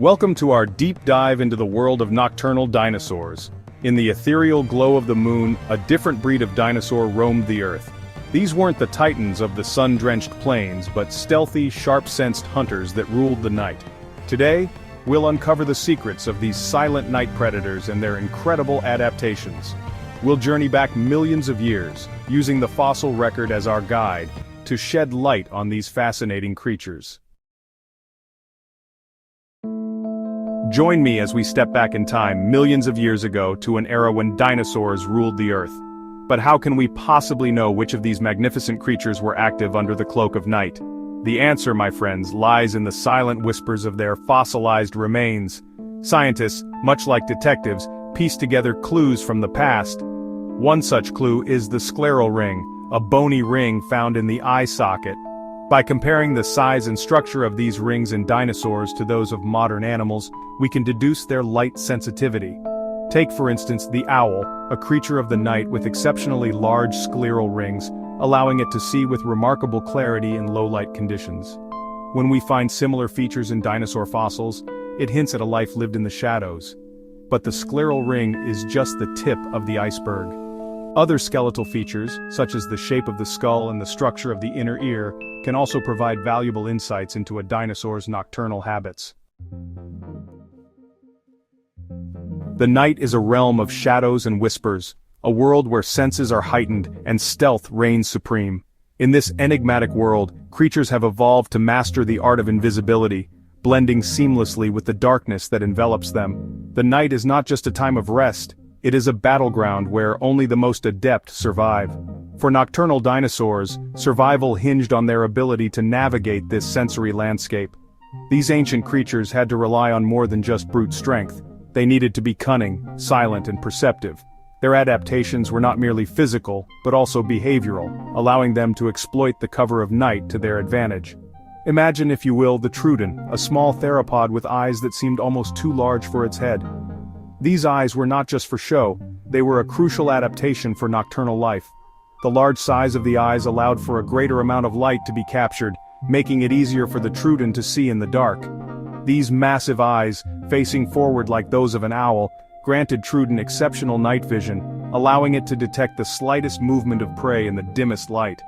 Welcome to our deep dive into the world of nocturnal dinosaurs. In the ethereal glow of the moon, a different breed of dinosaur roamed the earth. These weren't the titans of the sun-drenched plains, but stealthy, sharp-sensed hunters that ruled the night. Today, we'll uncover the secrets of these silent night predators and their incredible adaptations. We'll journey back millions of years, using the fossil record as our guide, to shed light on these fascinating creatures. Join me as we step back in time millions of years ago to an era when dinosaurs ruled the earth. But how can we possibly know which of these magnificent creatures were active under the cloak of night? The answer, my friends, lies in the silent whispers of their fossilized remains. Scientists, much like detectives, piece together clues from the past. One such clue is the scleral ring, a bony ring found in the eye socket. By comparing the size and structure of these rings in dinosaurs to those of modern animals, we can deduce their light sensitivity. Take for instance the owl, a creature of the night with exceptionally large scleral rings, allowing it to see with remarkable clarity in low-light conditions. When we find similar features in dinosaur fossils, it hints at a life lived in the shadows. But the scleral ring is just the tip of the iceberg. Other skeletal features, such as the shape of the skull and the structure of the inner ear, can also provide valuable insights into a dinosaur's nocturnal habits. The night is a realm of shadows and whispers, a world where senses are heightened and stealth reigns supreme. In this enigmatic world, creatures have evolved to master the art of invisibility, blending seamlessly with the darkness that envelops them. The night is not just a time of rest, it is a battleground where only the most adept survive. For nocturnal dinosaurs, survival hinged on their ability to navigate this sensory landscape. These ancient creatures had to rely on more than just brute strength. They needed to be cunning, silent, and perceptive. Their adaptations were not merely physical, but also behavioral, allowing them to exploit the cover of night to their advantage. Imagine, if you will, the Troodon, a small theropod with eyes that seemed almost too large for its head. These eyes were not just for show, they were a crucial adaptation for nocturnal life. The large size of the eyes allowed for a greater amount of light to be captured, making it easier for the Troodon to see in the dark. These massive eyes, facing forward like those of an owl, granted Troodon exceptional night vision, allowing it to detect the slightest movement of prey in the dimmest light.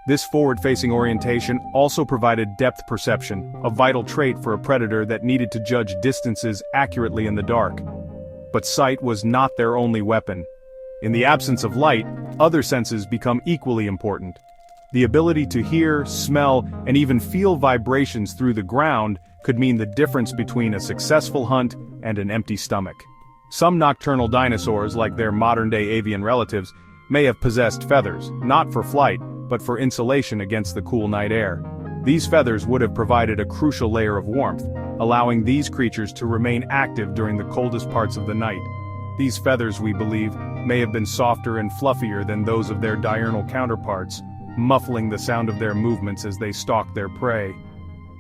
This forward-facing orientation also provided depth perception, a vital trait for a predator that needed to judge distances accurately in the dark. But sight was not their only weapon. In the absence of light, other senses become equally important. The ability to hear, smell, and even feel vibrations through the ground could mean the difference between a successful hunt and an empty stomach. Some nocturnal dinosaurs, like their modern-day avian relatives, may have possessed feathers, not for flight, but for insulation against the cool night air. These feathers would have provided a crucial layer of warmth, allowing these creatures to remain active during the coldest parts of the night. These feathers, we believe, may have been softer and fluffier than those of their diurnal counterparts, muffling the sound of their movements as they stalked their prey.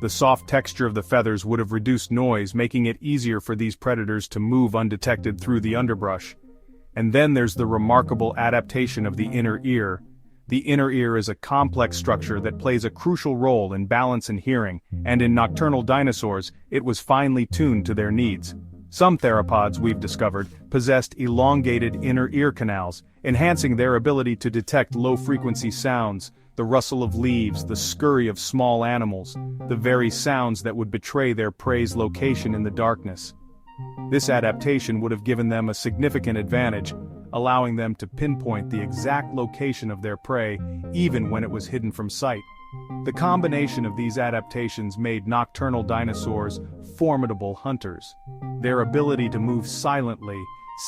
The soft texture of the feathers would have reduced noise, making it easier for these predators to move undetected through the underbrush. And then there's the remarkable adaptation of the inner ear. The inner ear is a complex structure that plays a crucial role in balance and hearing, and in nocturnal dinosaurs, it was finely tuned to their needs. Some theropods, we've discovered, possessed elongated inner ear canals, enhancing their ability to detect low-frequency sounds, the rustle of leaves, the scurry of small animals, the very sounds that would betray their prey's location in the darkness. This adaptation would have given them a significant advantage, allowing them to pinpoint the exact location of their prey, even when it was hidden from sight. The combination of these adaptations made nocturnal dinosaurs formidable hunters. Their ability to move silently,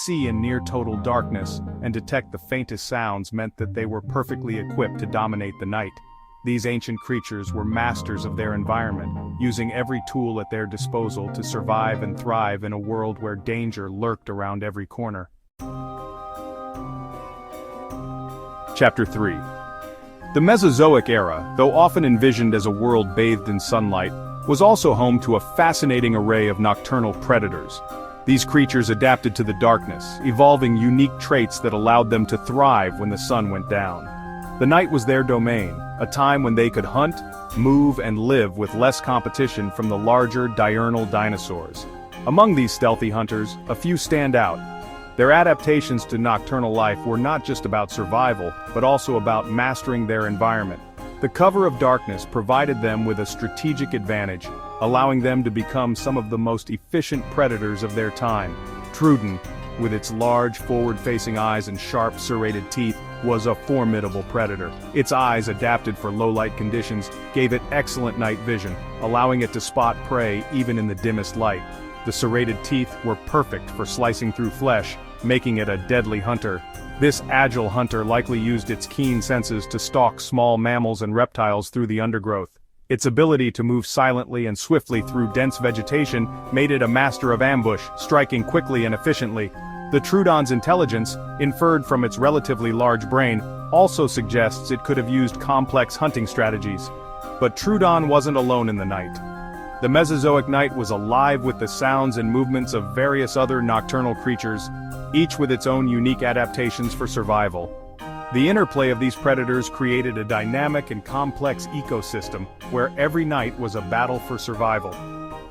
see in near total darkness, and detect the faintest sounds meant that they were perfectly equipped to dominate the night. These ancient creatures were masters of their environment, using every tool at their disposal to survive and thrive in a world where danger lurked around every corner. Chapter 3. The Mesozoic era, though often envisioned as a world bathed in sunlight, was also home to a fascinating array of nocturnal predators. These creatures adapted to the darkness, evolving unique traits that allowed them to thrive when the sun went down. The night was their domain, a time when they could hunt, move, and live with less competition from the larger diurnal dinosaurs. Among these stealthy hunters, a few stand out. Their adaptations to nocturnal life were not just about survival, but also about mastering their environment. The cover of darkness provided them with a strategic advantage, allowing them to become some of the most efficient predators of their time. Troodon, with its large forward-facing eyes and sharp serrated teeth, was a formidable predator. Its eyes, adapted for low-light conditions, gave it excellent night vision, allowing it to spot prey even in the dimmest light. The serrated teeth were perfect for slicing through flesh, making it a deadly hunter. This agile hunter likely used its keen senses to stalk small mammals and reptiles through the undergrowth. Its ability to move silently and swiftly through dense vegetation made it a master of ambush, striking quickly and efficiently. The Troodon's intelligence, inferred from its relatively large brain, also suggests it could have used complex hunting strategies. But Troodon wasn't alone in the night. The Mesozoic night was alive with the sounds and movements of various other nocturnal creatures, each with its own unique adaptations for survival. The interplay of these predators created a dynamic and complex ecosystem, where every night was a battle for survival.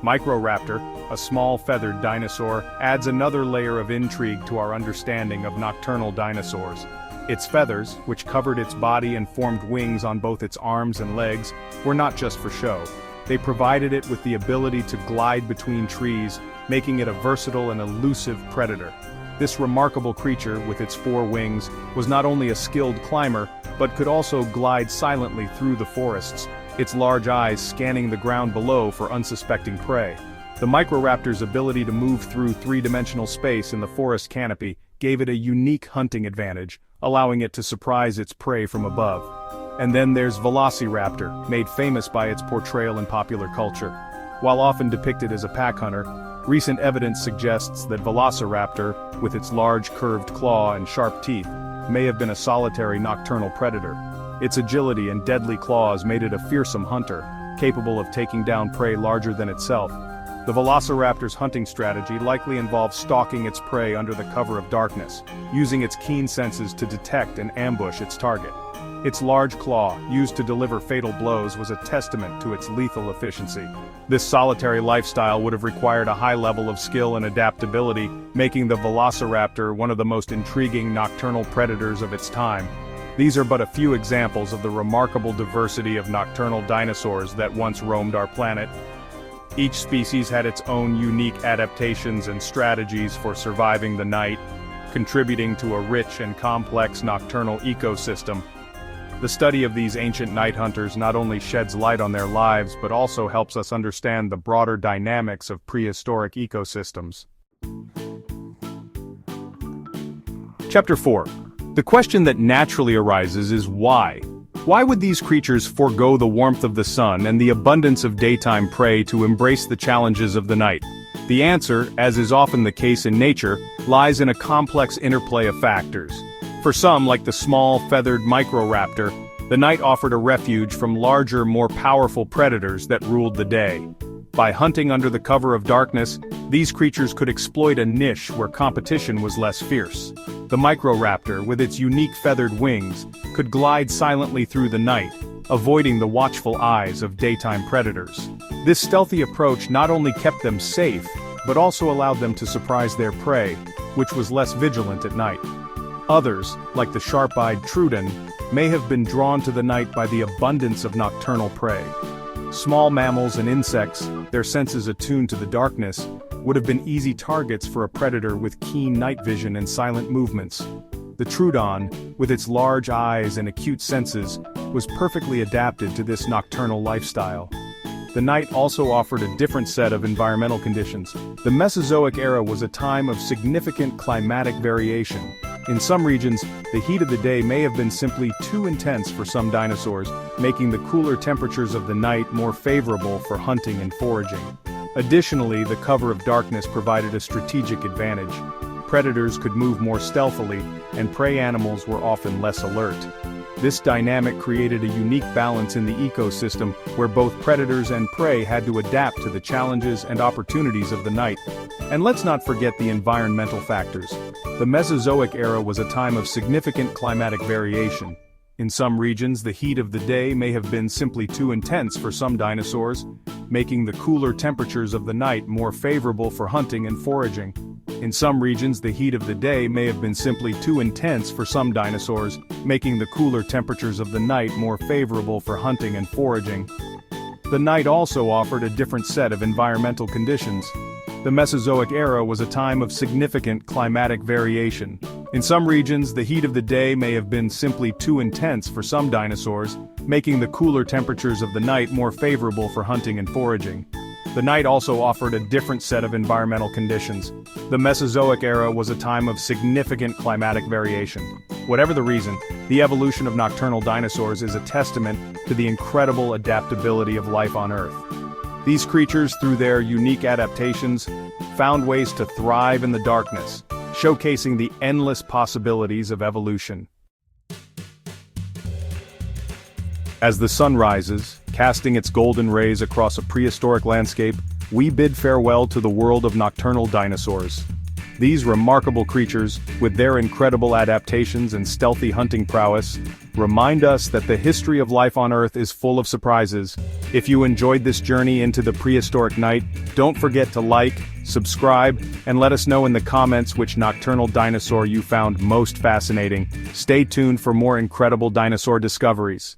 Microraptor, a small feathered dinosaur, adds another layer of intrigue to our understanding of nocturnal dinosaurs. Its feathers, which covered its body and formed wings on both its arms and legs, were not just for show. They provided it with the ability to glide between trees, making it a versatile and elusive predator. This remarkable creature, with its 4 wings, was not only a skilled climber, but could also glide silently through the forests, its large eyes scanning the ground below for unsuspecting prey. The Microraptor's ability to move through 3-dimensional space in the forest canopy gave it a unique hunting advantage, allowing it to surprise its prey from above. And then there's Velociraptor, made famous by its portrayal in popular culture. While often depicted as a pack hunter, recent evidence suggests that Velociraptor, with its large curved claw and sharp teeth, may have been a solitary nocturnal predator. Its agility and deadly claws made it a fearsome hunter, capable of taking down prey larger than itself. The Velociraptor's hunting strategy likely involved stalking its prey under the cover of darkness, using its keen senses to detect and ambush its target. Its large claw, used to deliver fatal blows, was a testament to its lethal efficiency. This solitary lifestyle would have required a high level of skill and adaptability, making the Velociraptor one of the most intriguing nocturnal predators of its time. These are but a few examples of the remarkable diversity of nocturnal dinosaurs that once roamed our planet. Each species had its own unique adaptations and strategies for surviving the night, contributing to a rich and complex nocturnal ecosystem. The study of these ancient night hunters not only sheds light on their lives but also helps us understand the broader dynamics of prehistoric ecosystems. Chapter 4. The question that naturally arises is why? Why would these creatures forego the warmth of the sun and the abundance of daytime prey to embrace the challenges of the night? The answer, as is often the case in nature, lies in a complex interplay of factors. For some, like the small, feathered Microraptor, the night offered a refuge from larger, more powerful predators that ruled the day. By hunting under the cover of darkness, these creatures could exploit a niche where competition was less fierce. The Microraptor, with its unique feathered wings, could glide silently through the night, avoiding the watchful eyes of daytime predators. This stealthy approach not only kept them safe, but also allowed them to surprise their prey, which was less vigilant at night. Others, like the sharp-eyed Troodon, may have been drawn to the night by the abundance of nocturnal prey. Small mammals and insects, their senses attuned to the darkness, would have been easy targets for a predator with keen night vision and silent movements. The Troodon, with its large eyes and acute senses, was perfectly adapted to this nocturnal lifestyle. The night also offered a different set of environmental conditions. The Mesozoic era was a time of significant climatic variation. In some regions, the heat of the day may have been simply too intense for some dinosaurs, making the cooler temperatures of the night more favorable for hunting and foraging. Additionally, the cover of darkness provided a strategic advantage. Predators could move more stealthily, and prey animals were often less alert. This dynamic created a unique balance in the ecosystem where both predators and prey had to adapt to the challenges and opportunities of the night. And let's not forget the environmental factors. The Mesozoic era was a time of significant climatic variation. In some regions, the heat of the day may have been simply too intense for some dinosaurs, making the cooler temperatures of the night more favorable for hunting and foraging. In some regions, the heat of the day may have been simply too intense for some dinosaurs, making the cooler temperatures of the night more favorable for hunting and foraging. The night also offered a different set of environmental conditions. The Mesozoic era was a time of significant climatic variation. In some regions, the heat of the day may have been simply too intense for some dinosaurs, making the cooler temperatures of the night more favorable for hunting and foraging. The night also offered a different set of environmental conditions. The Mesozoic era was a time of significant climatic variation. Whatever the reason, the evolution of nocturnal dinosaurs is a testament to the incredible adaptability of life on Earth. These creatures, through their unique adaptations, found ways to thrive in the darkness, showcasing the endless possibilities of evolution. As the sun rises, casting its golden rays across a prehistoric landscape, we bid farewell to the world of nocturnal dinosaurs. These remarkable creatures, with their incredible adaptations and stealthy hunting prowess, remind us that the history of life on Earth is full of surprises. If you enjoyed this journey into the prehistoric night, don't forget to like, subscribe, and let us know in the comments which nocturnal dinosaur you found most fascinating. Stay tuned for more incredible dinosaur discoveries.